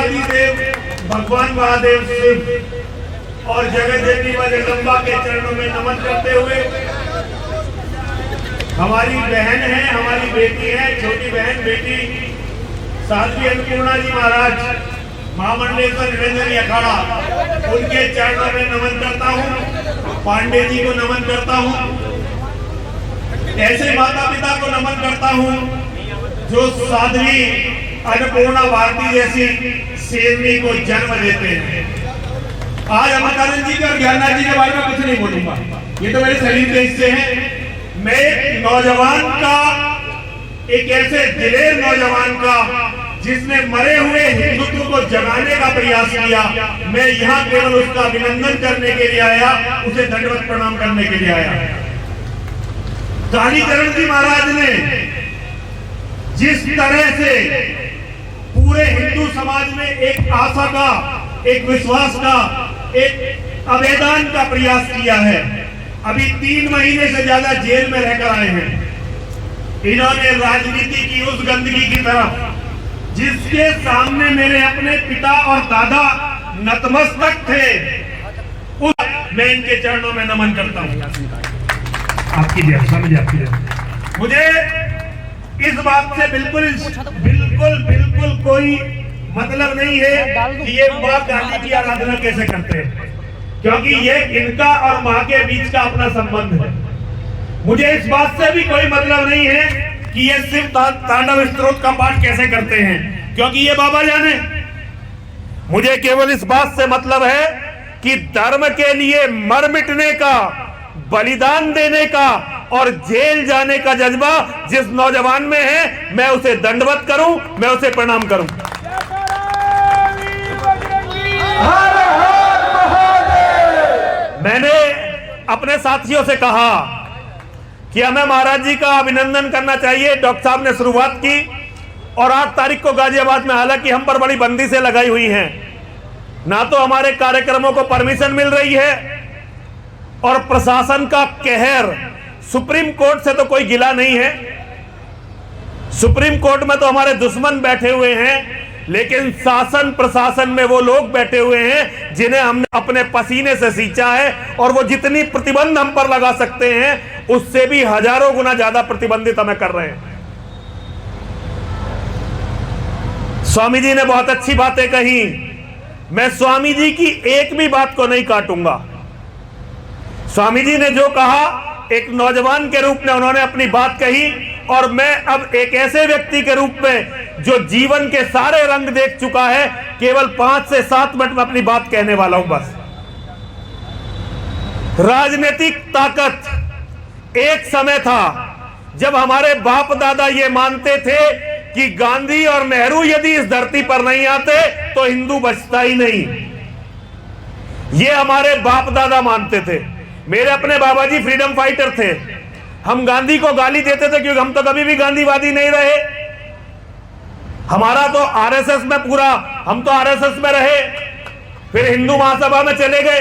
देवादिदेव भगवान महादेव शिव और जगत जननी व जगदम्बा के चरणों में नमन करते हुए, हमारी बहन है, हमारी बेटी है, छोटी बहन बेटी साध्वी अन्नपूर्णा जी महाराज महामंडलेश्वर निरंजनी अखाड़ा, उनके चरणों में नमन करता हूँ। पांडे जी को नमन करता हूँ। ऐसे माता पिता को नमन करता हूँ जो साध्वी अन्नपूर्णा भारती जैसी शेरनी को जन्म देते हैं। आज अमरकानंद जी और ज्ञाननाथ जी के बारे में कुछ नहीं बोलूंगा, ये तो मेरे शरीर के हिस्से हैं। मैं एक नौजवान का, एक ऐसे दिलेर नौजवान का जिसने मरे हुए हिंदुत्व को जगाने का प्रयास किया, मैं यहाँ केवल उसका अभिनंदन करने के लिए आया, उसे दंडवत प्रणाम करने के लिए आया। कालीचरण जी महाराज ने जिस तरह से पूरे हिंदू समाज में एक आशा का, एक विश्वास का, एक आवेदन का प्रयास किया है, अभी 3 महीने से ज्यादा जेल में रहकर आए हैं। इन्होंने राजनीति की उस गंदगी की तरफ जिसके सामने मेरे अपने पिता और दादा नतमस्तक थे, मैं इनके चरणों में नमन करता हूं। आपकी मुझे इस बात से बिल्कुल बिल्कुल बिल्कुल कोई मतलब नहीं है कि ये माँ काली की आराधना कैसे करते हैं, क्योंकि ये इनका और माँ के बीच का अपना संबंध है। मुझे इस बात से भी कोई मतलब नहीं है कि ये शिव तांडव स्तोत्र का पाठ कैसे करते हैं, क्योंकि ये बाबा जाने। मुझे केवल इस बात से मतलब है कि धर्म के लिए मर मिटने का, बलिदान देने का और जेल जाने का जज्बा जिस नौजवान में है, मैं उसे दंडवत करूं, मैं उसे प्रणाम करूं। मैंने अपने साथियों से कहा कि हमें महाराज जी का अभिनंदन करना चाहिए। डॉक्टर साहब ने शुरुआत की और 8 तारीख को गाजियाबाद में, हालांकि हम पर बड़ी बंदिशें लगाई हुई हैं, ना तो हमारे कार्यक्रमों को परमिशन मिल रही है और प्रशासन का कहर, सुप्रीम कोर्ट से तो कोई गिला नहीं है, सुप्रीम कोर्ट में तो हमारे दुश्मन बैठे हुए हैं, लेकिन शासन प्रशासन में वो लोग बैठे हुए हैं जिन्हें हमने अपने पसीने से सींचा है, और वो जितनी प्रतिबंध हम पर लगा सकते हैं उससे भी हजारों गुना ज्यादा प्रतिबंधित हमें कर रहे हैं। स्वामी जी ने बहुत अच्छी बातें कही, मैं स्वामी जी की एक भी बात को नहीं काटूंगा। स्वामी जी ने जो कहा, एक नौजवान के रूप में उन्होंने अपनी बात कही, और मैं अब एक ऐसे व्यक्ति के रूप में जो जीवन के सारे रंग देख चुका है, केवल 5 से 7 मिनट में अपनी बात कहने वाला हूं बस। राजनीतिक ताकत एक समय था जब हमारे बाप दादा ये मानते थे कि गांधी और नेहरू यदि इस धरती पर नहीं आते तो हिंदू बचता ही नहीं। ये हमारे बाप दादा मानते थे। मेरे अपने बाबा जी फ्रीडम फाइटर थे। हम गांधी को गाली देते थे क्योंकि हम तो कभी भी गांधीवादी नहीं रहे। हमारा तो आरएसएस में पूरा, हम तो आरएसएस में रहे, फिर हिंदू महासभा में चले गए,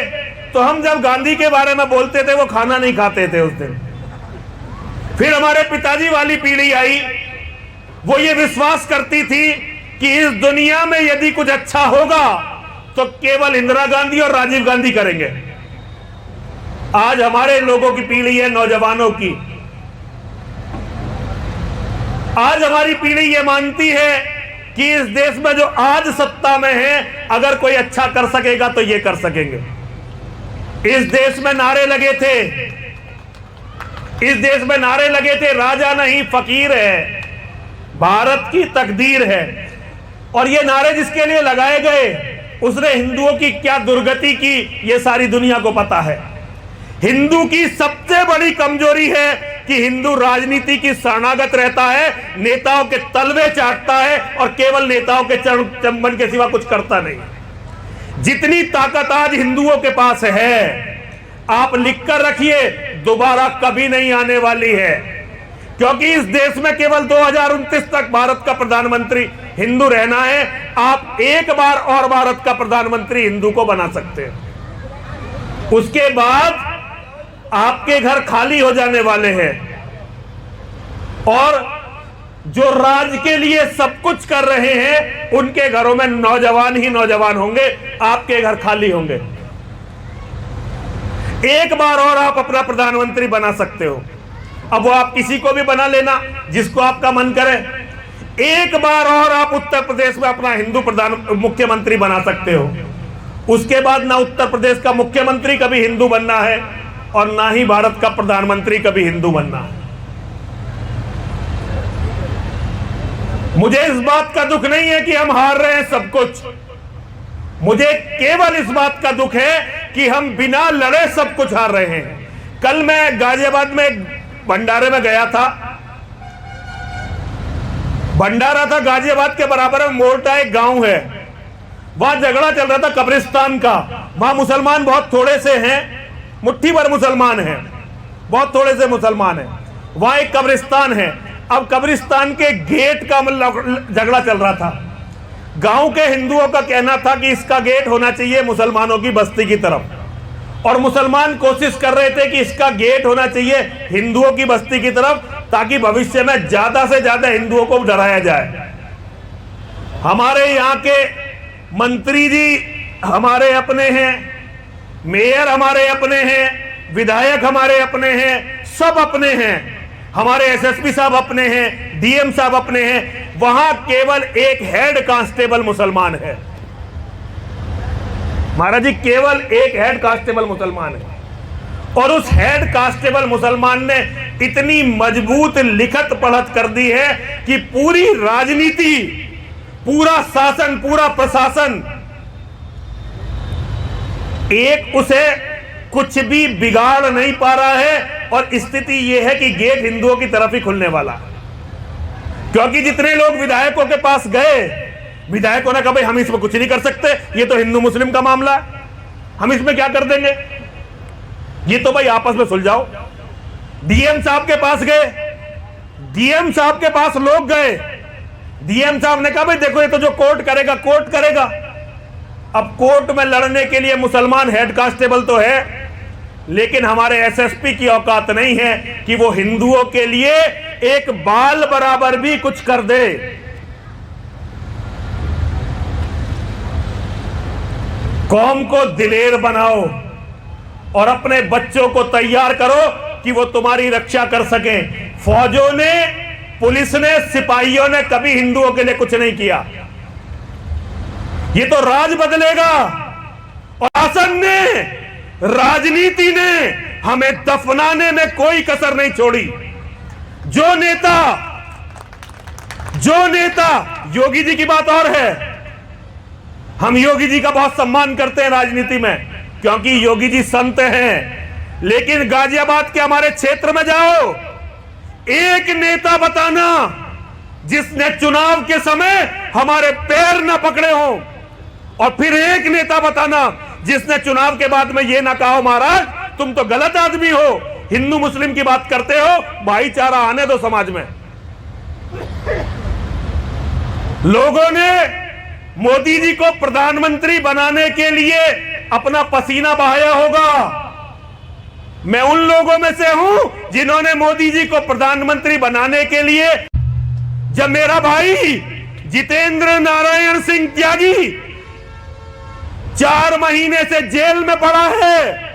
तो हम जब गांधी के बारे में बोलते थे वो खाना नहीं खाते थे उस दिन। फिर हमारे पिताजी वाली पीढ़ी आई, वो ये विश्वास करती थी कि इस दुनिया में यदि कुछ अच्छा होगा तो केवल इंदिरा गांधी और राजीव गांधी करेंगे। आज हमारे लोगों की पीढ़ी है, नौजवानों की, आज हमारी पीढ़ी ये मानती है कि इस देश में जो आज सत्ता में है, अगर कोई अच्छा कर सकेगा तो ये कर सकेंगे। इस देश में नारे लगे थे, इस देश में नारे लगे थे, राजा नहीं फकीर है, भारत की तकदीर है। और ये नारे जिसके लिए लगाए गए उसने हिंदुओं की क्या दुर्गति की, ये सारी दुनिया को पता है। हिंदू की सबसे बड़ी कमजोरी है कि हिंदू राजनीति की शरणागत रहता है, नेताओं के तलवे चाटता है और केवल नेताओं के चंबन के सिवा कुछ करता नहीं। जितनी ताकत आज हिंदुओं के पास है, आप लिखकर रखिए, दोबारा कभी नहीं आने वाली है, क्योंकि इस देश में केवल 2029 तक भारत का प्रधानमंत्री हिंदू रहना है। आप एक बार और भारत का प्रधानमंत्री हिंदू को बना सकते हैं, उसके बाद आपके घर खाली हो जाने वाले हैं। और जो राज के लिए सब कुछ कर रहे हैं, उनके घरों में नौजवान ही नौजवान होंगे, आपके घर खाली होंगे। एक बार और आप अपना प्रधानमंत्री बना सकते हो। अब वो आप किसी को भी बना लेना जिसको आपका मन करे। एक बार और आप उत्तर प्रदेश में अपना हिंदू मुख्यमंत्री बना सकते हो। उसके बाद ना उत्तर प्रदेश का मुख्यमंत्री कभी हिंदू बनना है और ना ही भारत का प्रधानमंत्री कभी हिंदू बनना है। मुझे इस बात का दुख नहीं है कि हम हार रहे हैं सब कुछ, मुझे केवल इस बात का दुख है कि हम बिना लड़े सब कुछ हार रहे हैं। कल मैं गाजियाबाद में भंडारे में गया था। भंडारा था गाजियाबाद के बराबर में मोरटा एक गांव है, वहां झगड़ा चल रहा था कब्रिस्तान का। वहां मुसलमान बहुत थोड़े से हैं, मुट्ठी भर मुसलमान हैं, बहुत थोड़े से मुसलमान हैं। वहां एक कब्रिस्तान है। अब कब्रिस्तान के गेट का झगड़ा चल रहा था। गांव के हिंदुओं का कहना था कि इसका गेट होना चाहिए मुसलमानों की बस्ती की तरफ, और मुसलमान कोशिश कर रहे थे कि इसका गेट होना चाहिए हिंदुओं की बस्ती की तरफ, ताकि भविष्य में ज्यादा से ज्यादा हिंदुओं को डराया जाए। हमारे यहाँ के मंत्री जी हमारे अपने हैं, मेयर हमारे अपने हैं, विधायक हमारे अपने हैं, सब अपने हैं। हमारे एसएसपी साहब अपने हैं, डीएम साहब अपने हैं। वहां केवल एक हेड कांस्टेबल मुसलमान है महाराज जी, केवल एक हेड कांस्टेबल मुसलमान है। और उस हेड कांस्टेबल मुसलमान ने इतनी मजबूत लिखत पढ़त कर दी है कि पूरी राजनीति, पूरा शासन, पूरा प्रशासन एक उसे कुछ भी बिगाड़ नहीं पा रहा है। और स्थिति यह है कि गेट हिंदुओं की तरफ ही खुलने वाला, क्योंकि जितने लोग विधायकों के पास गए, विधायकों ने कहा भाई हम इसमें कुछ नहीं कर सकते, ये तो हिंदू मुस्लिम का मामला है, हम इसमें क्या कर देंगे, ये तो भाई आपस में सुलझाओ। डीएम साहब के पास गए, डीएम साहब के पास लोग गए, डीएम साहब ने कहा भाई देखो ये तो जो कोर्ट करेगा कोर्ट करेगा। अब कोर्ट में लड़ने के लिए मुसलमान हेड कांस्टेबल तो है, लेकिन हमारे एसएसपी की औकात नहीं है कि वो हिंदुओं के लिए एक बाल बराबर भी कुछ कर दे। कौम को दिलेर बनाओ और अपने बच्चों को तैयार करो कि वो तुम्हारी रक्षा कर सके। फौजों ने, पुलिस ने, सिपाहियों ने कभी हिंदुओं के लिए कुछ नहीं किया। ये तो राज बदलेगा, और शासन ने, राजनीति ने हमें दफनाने में कोई कसर नहीं छोड़ी। जो नेता योगी जी की बात और है, हम योगी जी का बहुत सम्मान करते हैं राजनीति में, क्योंकि योगी जी संत हैं। लेकिन गाजियाबाद के हमारे क्षेत्र में जाओ, एक नेता बताना जिसने चुनाव के समय हमारे पैर न पकड़े हो, और फिर एक नेता बताना जिसने चुनाव के बाद में यह ना कहा महाराज तुम तो गलत आदमी हो, हिंदू मुस्लिम की बात करते हो, भाईचारा आने दो समाज में। लोगों ने मोदी जी को प्रधानमंत्री बनाने के लिए अपना पसीना बहाया होगा। मैं उन लोगों में से हूं जिन्होंने मोदी जी को प्रधानमंत्री बनाने के लिए, जब मेरा भाई जितेंद्र नारायण सिंह त्यागी 4 महीने से जेल में पड़ा है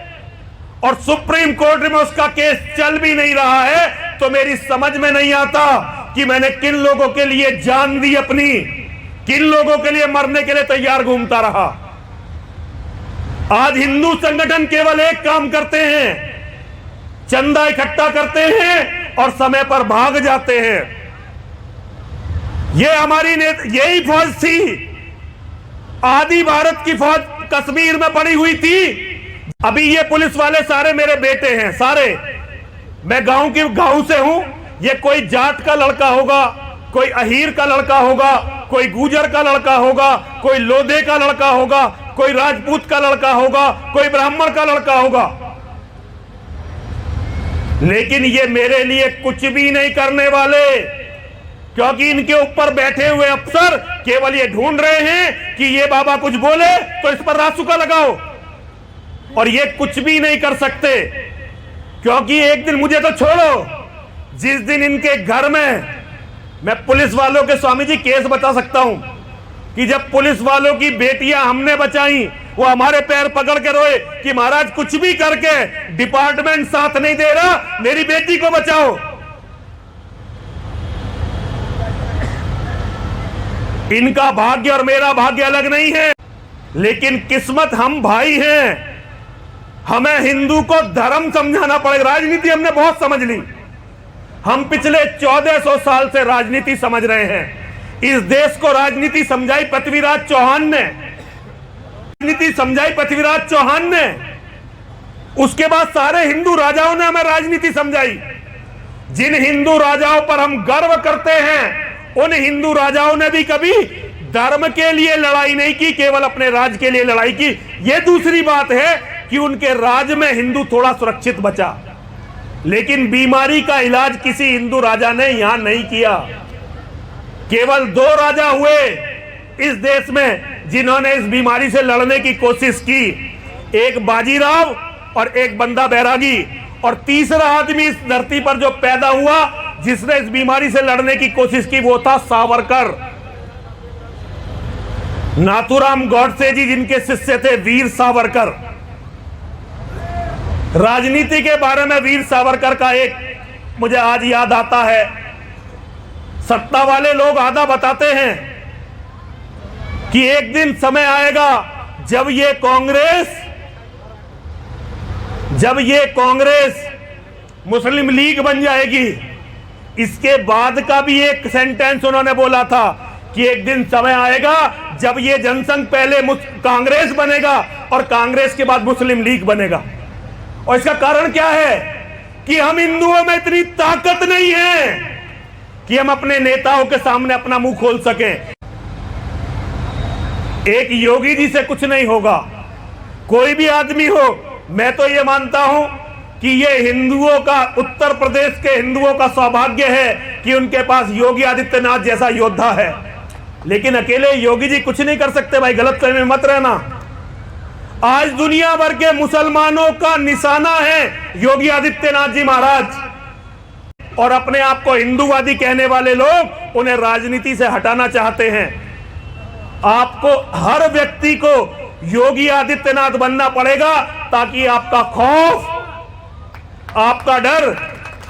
और सुप्रीम कोर्ट में उसका केस चल भी नहीं रहा है, तो मेरी समझ में नहीं आता कि मैंने किन लोगों के लिए जान दी अपनी, किन लोगों के लिए मरने के लिए तैयार घूमता रहा। आज हिंदू संगठन केवल एक काम करते हैं, चंदा इकट्ठा करते हैं और समय पर भाग जाते हैं। ये हमारी यही फौज थी, आदि भारत की फौज कश्मीर में पड़ी हुई थी। अभी ये पुलिस वाले सारे मेरे बेटे हैं, सारे। मैं गांव से हूं। ये कोई जाट का लड़का होगा, कोई अहीर का लड़का होगा, कोई गुजर का लड़का होगा, कोई लोधे का लड़का होगा, कोई राजपूत का लड़का होगा, कोई ब्राह्मण का लड़का होगा, लेकिन ये मेरे लिए कुछ भी नहीं करने वाले, क्योंकि इनके ऊपर बैठे हुए अफसर केवल ये ढूंढ रहे हैं कि ये बाबा कुछ बोले तो इस पर रासुका लगाओ, और ये कुछ भी नहीं कर सकते। क्योंकि एक दिन, मुझे तो छोड़ो, जिस दिन इनके घर में मैं पुलिस वालों के स्वामी जी केस बता सकता हूं कि जब पुलिस वालों की बेटियां हमने बचाई, वो हमारे पैर पकड़ के रोए कि महाराज कुछ भी करके डिपार्टमेंट साथ नहीं दे रहा, मेरी बेटी को बचाओ। इनका भाग्य और मेरा भाग्य अलग नहीं है, लेकिन किस्मत हम भाई हैं। हमें हिंदू को धर्म समझाना पड़ेगा। राजनीति हमने बहुत समझ ली। हम पिछले 1400 साल से राजनीति समझ रहे हैं। इस देश को राजनीति समझाई पृथ्वीराज चौहान ने, राजनीति समझाई पृथ्वीराज चौहान ने। उसके बाद सारे हिंदू राजाओं ने हमें राजनीति समझाई। जिन हिंदू राजाओं पर हम गर्व करते हैं, उन हिंदू राजाओं ने भी कभी धर्म के लिए लड़ाई नहीं की, केवल अपने राज के लिए लड़ाई की। यह दूसरी बात है कि उनके राज में हिंदू थोड़ा सुरक्षित बचा, लेकिन बीमारी का इलाज किसी हिंदू राजा ने यहां नहीं किया। केवल 2 राजा हुए इस देश में जिन्होंने इस बीमारी से लड़ने की कोशिश की, एक बाजीराव और एक बंदा बैरागी। और तीसरा आदमी इस धरती पर जो पैदा हुआ जिसने इस बीमारी से लड़ने की कोशिश की, वो था सावरकर। नाथूराम गॉडसे जी जिनके शिष्य थे, वीर सावरकर। राजनीति के बारे में वीर सावरकर का एक मुझे आज याद आता है। सत्ता वाले लोग आधा बताते हैं कि एक दिन समय आएगा जब ये कांग्रेस मुस्लिम लीग बन जाएगी। इसके बाद का भी एक सेंटेंस उन्होंने बोला था कि एक दिन समय आएगा जब ये जनसंघ पहले कांग्रेस बनेगा और कांग्रेस के बाद मुस्लिम लीग बनेगा। और इसका कारण क्या है कि हम हिंदुओं में इतनी ताकत नहीं है कि हम अपने नेताओं के सामने अपना मुंह खोल सकें। एक योगी जी से कुछ नहीं होगा, कोई भी आदमी हो। मैं तो ये मानता हूं कि ये हिंदुओं का, उत्तर प्रदेश के हिंदुओं का सौभाग्य है कि उनके पास योगी आदित्यनाथ जैसा योद्धा है। लेकिन अकेले योगी जी कुछ नहीं कर सकते भाई, गलतफहमी में मत रहना। आज दुनिया भर के मुसलमानों का निशाना है योगी आदित्यनाथ जी महाराज। और अपने आप को हिंदूवादी कहने वाले लोग उन्हें राजनीति से हटाना चाहते हैं। आपको, हर व्यक्ति को योगी आदित्यनाथ बनना पड़ेगा ताकि आपका खौफ, आपका डर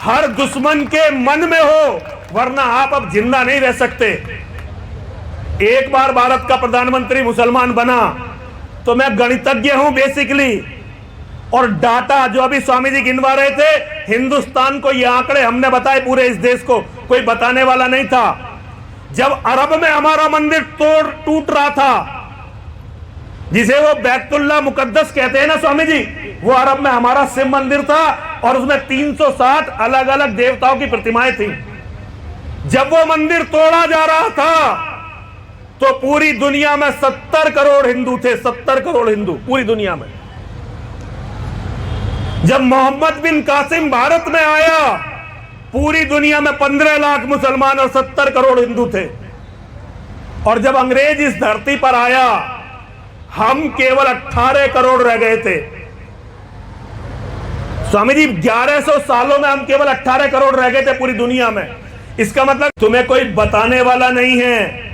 हर दुश्मन के मन में हो, वरना आप अब जिंदा नहीं रह सकते। एक बार भारत का प्रधानमंत्री मुसलमान बना तो मैं गणितज्ञ हूं बेसिकली, और डाटा जो अभी स्वामी जी गिनवा रहे थे, हिंदुस्तान को ये आंकड़े हमने बताए, पूरे इस देश को कोई बताने वाला नहीं था। जब अरब में हमारा मंदिर टूट रहा था, जिसे वो बैतुल्ला मुकद्दस कहते हैं ना स्वामी जी, वो अरब में हमारा शिव मंदिर था और उसमें 360 अलग अलग देवताओं की प्रतिमाएं थी। जब वो मंदिर तोड़ा जा रहा था तो पूरी दुनिया में 70 करोड़ हिंदू थे, 70 करोड़ हिंदू पूरी दुनिया में। जब मोहम्मद बिन कासिम भारत में आया, पूरी दुनिया में 15 लाख मुसलमान और 70 करोड़ हिंदू थे। और जब अंग्रेज इस धरती पर आया, हम केवल 18 करोड़ रह गए थे। स्वामी जी 1100 सालों में हम केवल 18 करोड़ रह गए थे पूरी दुनिया में। इसका मतलब तुम्हें कोई बताने वाला नहीं है।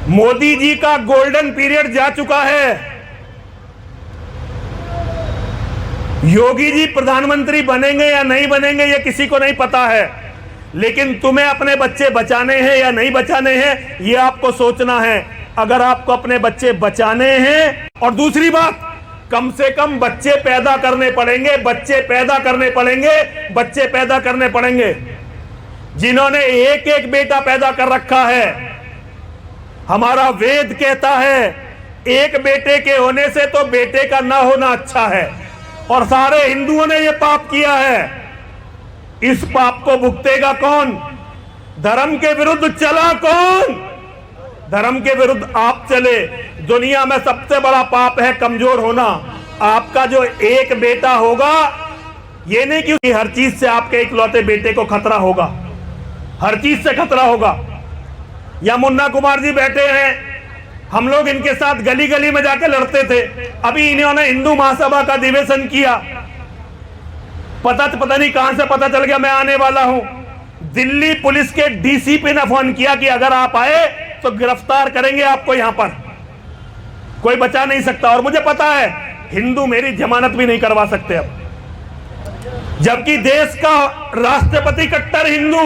मोदी जी का गोल्डन पीरियड जा चुका है। योगी जी प्रधानमंत्री बनेंगे या नहीं बनेंगे ये किसी को नहीं पता है, लेकिन तुम्हें अपने बच्चे बचाने हैं या नहीं बचाने हैं ये आपको सोचना है। अगर आपको अपने बच्चे बचाने हैं, और दूसरी बात, कम से कम बच्चे पैदा करने पड़ेंगे, बच्चे पैदा करने पड़ेंगे, बच्चे पैदा करने पड़ेंगे। जिन्होंने एक एक बेटा पैदा कर रखा है, हमारा वेद कहता है एक बेटे के होने से तो बेटे का ना होना अच्छा है, और सारे हिंदुओं ने यह पाप किया है। इस पाप को भुगतेगा कौन? धर्म के विरुद्ध चला कौन? धर्म के विरुद्ध आप चले। दुनिया में सबसे बड़ा पाप है कमजोर होना। आपका जो एक बेटा होगा, ये नहीं कि हर चीज से आपके इकलौते बेटे को खतरा होगा, हर चीज से खतरा होगा। या मुन्ना कुमार जी बैठे हैं, हम लोग इनके साथ गली गली में जाके लड़ते थे। अभी इन्होंने हिंदू महासभा का अधिवेशन किया, पता नहीं कहां से पता चल गया मैं आने वाला हूं। दिल्ली पुलिस के डीसीपी ने फोन किया कि अगर आप आए तो गिरफ्तार करेंगे आपको, यहां पर कोई बचा नहीं सकता। और मुझे पता है हिंदू मेरी जमानत भी नहीं करवा सकते अब, जबकि देश का राष्ट्रपति कट्टर हिंदू,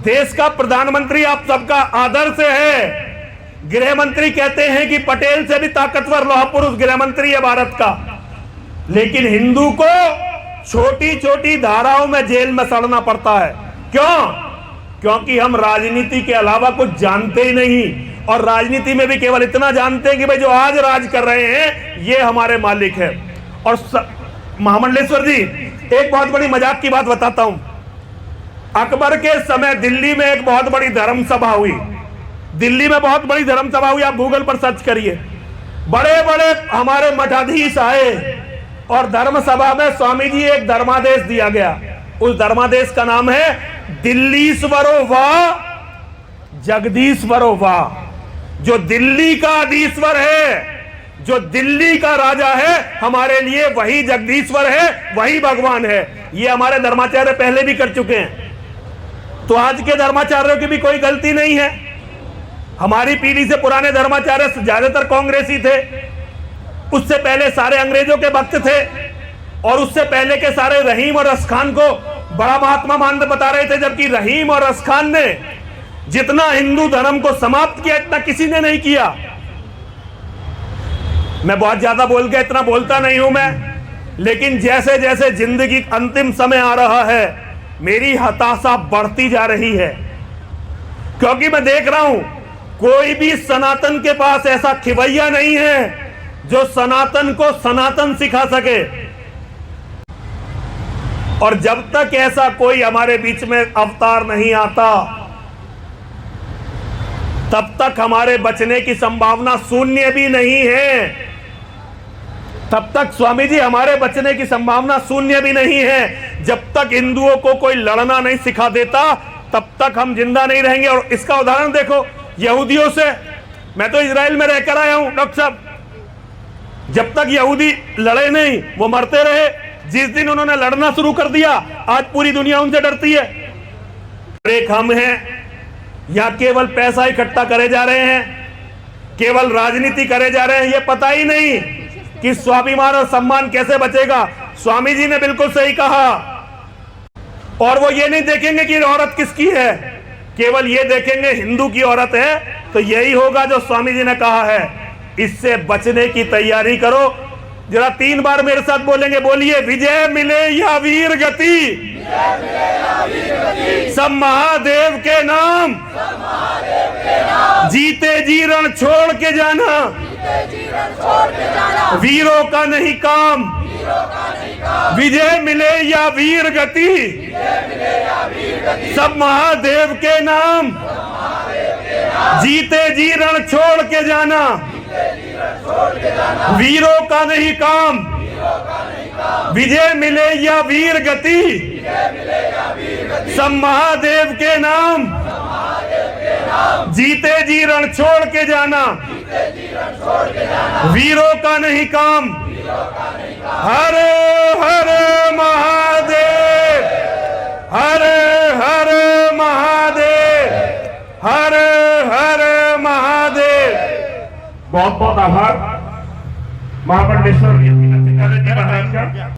देश का प्रधानमंत्री आप सबका आदर से है, गृह मंत्री कहते हैं कि पटेल से भी ताकतवर लौह पुरुष गृह मंत्री है भारत का, लेकिन हिंदू को छोटी छोटी धाराओं में जेल में सड़ना पड़ता है। क्यों? क्योंकि हम राजनीति के अलावा कुछ जानते ही नहीं, और राजनीति में भी केवल इतना जानते हैं कि भाई जो आज राज कर रहे हैं ये हमारे मालिक है। और महामंडलेश्वर जी, एक बहुत बड़ी मजाक की बात बताता हूं। अकबर के समय दिल्ली में एक बहुत बड़ी धर्म सभा हुई, दिल्ली में बहुत बड़ी धर्म सभा हुई, आप गूगल पर सर्च करिए। बड़े बड़े हमारे मठाधीश आए और धर्म सभा में स्वामी जी एक धर्मादेश दिया गया। उस धर्मादेश का नाम है दिल्लीश्वरो वाह जगदीश्वरो वाह। जो दिल्ली का अधीश्वर है, जो दिल्ली का राजा है, हमारे लिए वही जगदीश्वर है, वही भगवान है। ये हमारे धर्माचार्य पहले भी कर चुके हैं, तो आज के धर्माचार्यों की भी कोई गलती नहीं है। हमारी पीढ़ी से पुराने धर्माचार्य ज्यादातर कांग्रेसी थे, उससे पहले सारे अंग्रेजों के भक्त थे, और उससे पहले के सारे रहीम और रसखान को बड़ा महात्मा मानते बता रहे थे, जबकि रहीम और रसखान ने जितना हिंदू धर्म को समाप्त किया इतना किसी ने नहीं किया। मैं बहुत ज्यादा बोल गया, इतना बोलता नहीं हूं मैं, लेकिन जैसे जैसे जिंदगी अंतिम समय आ रहा है मेरी हताशा बढ़ती जा रही है, क्योंकि मैं देख रहा हूं कोई भी सनातन के पास ऐसा खिवैया नहीं है जो सनातन को सनातन सिखा सके। और जब तक ऐसा कोई हमारे बीच में अवतार नहीं आता तब तक हमारे बचने की संभावना शून्य भी नहीं है। तब तक स्वामी जी हमारे बचने की संभावना शून्य भी नहीं है। जब तक हिंदुओं को कोई लड़ना नहीं सिखा देता तब तक हम जिंदा नहीं रहेंगे। और इसका उदाहरण देखो यहूदियों से। मैं तो इजराइल में रहकर आया हूं डॉक्टर साहब, जब तक यहूदी लड़े नहीं वो मरते रहे। जिस दिन उन्होंने लड़ना शुरू कर दिया आज पूरी दुनिया उनसे डरती है। एक हम हैं, या केवल पैसा इकट्ठा करे जा रहे हैं, केवल राजनीति करे जा रहे हैं, ये पता ही नहीं कि स्वाभिमान और सम्मान कैसे बचेगा। स्वामी जी ने बिल्कुल सही कहा। और वो ये नहीं देखेंगे कि औरत किसकी है, केवल ये देखेंगे हिंदू की औरत है तो यही होगा जो स्वामी जी ने कहा है। इससे बचने की तैयारी करो। जरा 3 बार मेरे साथ बोलेंगे, बोलिए, विजय मिले या वीर गति, सब महादेव के नाम, जीते जी रण छोड़ के जाना, वीरों का नहीं काम, विजय मिले या वीर गति, सब महादेव के नाम, जीते जी रण छोड़ के जाना, वीरों का नहीं काम, विजय मिले या वीर गति, सब महादेव के नाम, जीते जी रण छोड़ के जाना, वीरों का नहीं काम। हर हर महादेव, हर हर महादेव, हर हर महादेव। बहुत बहुत आभार महामंडलेश्वर।